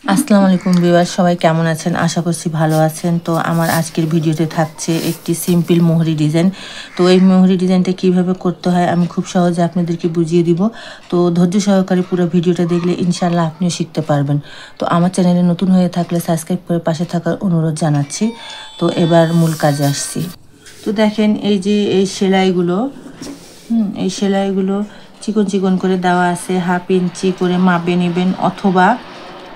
আসসালামু আলাইকুম ভিউয়ার, সবাই কেমন আছেন? আশা করছি ভালো আছেন। তো আমার আজকের ভিডিওতে থাকছে একটি সিম্পল মোহরি ডিজাইন। তো এই মোহরি ডিজাইনটা কিভাবে করতে হয় আমি খুব সহজে আপনাদেরকে বুঝিয়ে দিব। তো ধৈর্য সহকারে পুরো ভিডিওটা দেখলে ইনশাআল্লাহ আপনিও শিখতে পারবেন। তো আমার চ্যানেলে নতুন হয়ে থাকলে সাবস্ক্রাইব করে পাশে থাকার অনুরোধ জানাচ্ছি। তো এবার মূল কাজে আসছি। তো দেখেন এই যে এই সেলাইগুলো এই সেলাইগুলো চিকন চিকন করে দেওয়া আছে। 1/2 ইঞ্চি করে মাপে নেবেন, অথবা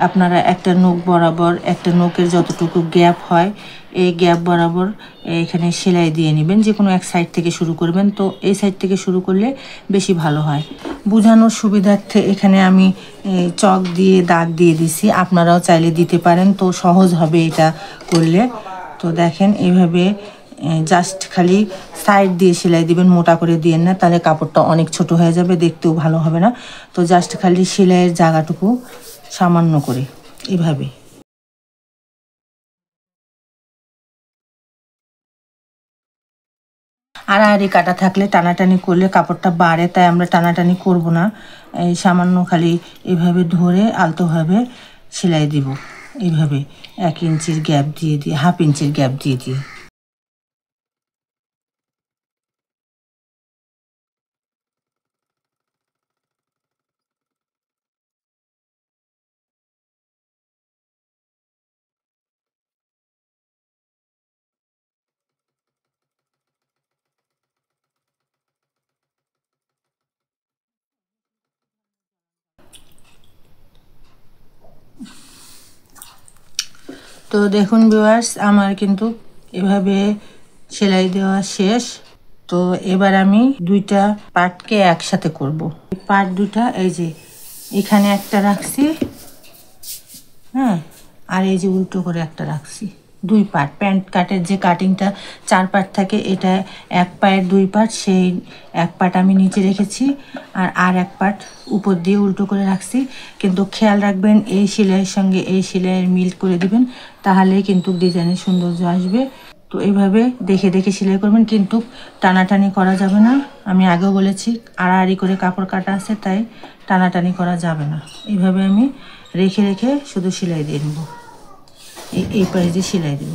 আপনারা একটা নখ বরাবর, একটা নখের যতটুকু গ্যাপ হয় এই গ্যাপ বরাবর এখানে সেলাই দিয়ে নেবেন। যে কোনো এক সাইড থেকে শুরু করবেন। তো এই সাইড থেকে শুরু করলে বেশি ভালো হয়। বোঝানোর সুবিধার্থে এখানে আমি চক দিয়ে দাগ দিয়ে দিছি, আপনারাও চাইলে দিতে পারেন। তো সহজ হবে এটা করলে। তো দেখেন এইভাবে জাস্ট খালি সাইড দিয়ে সেলাই দিবেন, মোটা করে দিয়েন না, তাহলে কাপড়টা অনেক ছোট হয়ে যাবে, দেখতেও ভালো হবে না। তো জাস্ট খালি সেলাইয়ের জায়গাটুকু সামান্য করে এভাবে। আড়াআড়ি কাটা থাকলে টানাটানি করলে কাপড়টা বাড়ে, তাই আমরা টানাটানি করব না। এই সামান্য খালি এভাবে ধরে আলতোভাবে সেলাই দিব, এইভাবে 1 ইঞ্চির গ্যাপ দিয়ে 1/2 ইঞ্চির গ্যাপ দিয়ে। তো দেখুন ভিউয়ার্স, আমার কিন্তু এভাবে সেলাই দেওয়া শেষ। তো এবার আমি দুইটা পার্টকে একসাথে করব। পার্ট দুটা এই যে এখানে একটা রাখছি, হ্যাঁ, আর এই যে উল্টো করে একটা রাখছি। 2 পার্ট, প্যান্ট কাটের যে কাটিংটা 4 পার্ট থাকে, এটা 1 পায়ের 2 পার্ট, সেই 1 পার্ট আমি নিচে রেখেছি, আর 1 পার্ট উপর দিয়ে উল্টো করে রাখছি। কিন্তু খেয়াল রাখবেন এই সেলাইয়ের সঙ্গে এই সেলাইয়ের মিল করে দিবেন, তাহলেই কিন্তু ডিজাইনের সৌন্দর্য আসবে। তো এইভাবে দেখে দেখে সেলাই করবেন, কিন্তু টানাটানি করা যাবে না। আমি আগেও বলেছি আড়াআড়ি করে কাপড় কাটা আছে, তাই টানাটানি করা যাবে না। এইভাবে আমি রেখে রেখে শুধু সেলাই দিয়ে নেব, এই পাশে দিয়ে সেলাই দেব।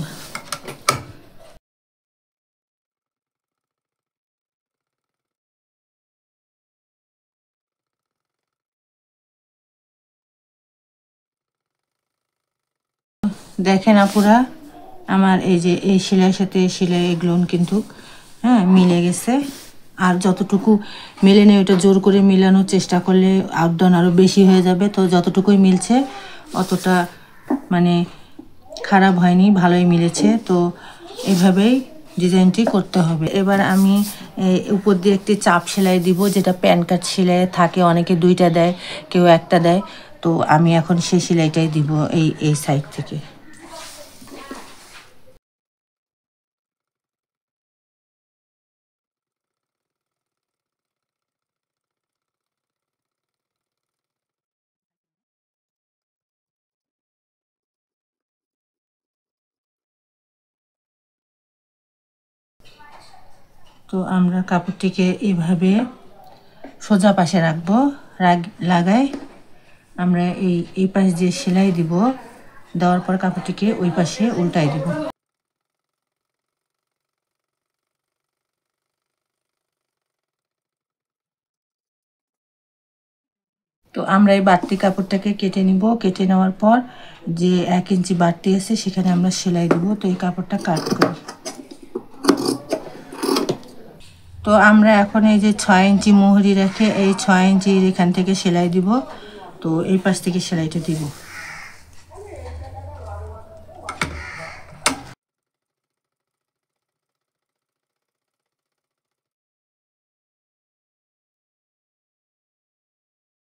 দেখেন আপুরা, আমার এই যে এই সেলাইয়ের সাথে এই সেলাই এগুলো কিন্তু মিলে গেছে। আর যতটুকু মেলে নেই ওটা জোর করে মিলানোর চেষ্টা করলে আউটডাউন আরও বেশি হয়ে যাবে। তো যতটুকুই মিলছে অতটা মানে খারাপ হয়নি, ভালোই মিলেছে। তো এভাবেই ডিজাইনটি করতে হবে। এবার আমি উপর দিয়ে একটি চাপ সেলাই দিব, যেটা প্যান কাট সেলাই থাকে, অনেকে 2টা দেয়, কেউ 1টা দেয়। তো আমি এখন সেই সেলাইটাই দিব এই সাইড থেকে। তো আমরা কাপড়টিকে এভাবে সোজা পাশে রাখবো, লাগাই আমরা এই পাশ দিয়ে সেলাই দিব। দেওয়ার পর কাপড়টিকে ওই পাশে উল্টাই দিব। তো আমরা এই বাড়তি কাপড়টাকে কেটে নিব। কেটে নেওয়ার পর যে 1 ইঞ্চি বাড়তি আছে সেখানে আমরা সেলাই দিব। তো এই কাপড়টা কাট করি। তো আমরা এখন এই যে 6 ইঞ্চি মোহরি রেখে এই 6 ইঞ্চির এখান থেকে সেলাই দিব। তো এই পাশ থেকে সেলাইটা দিব।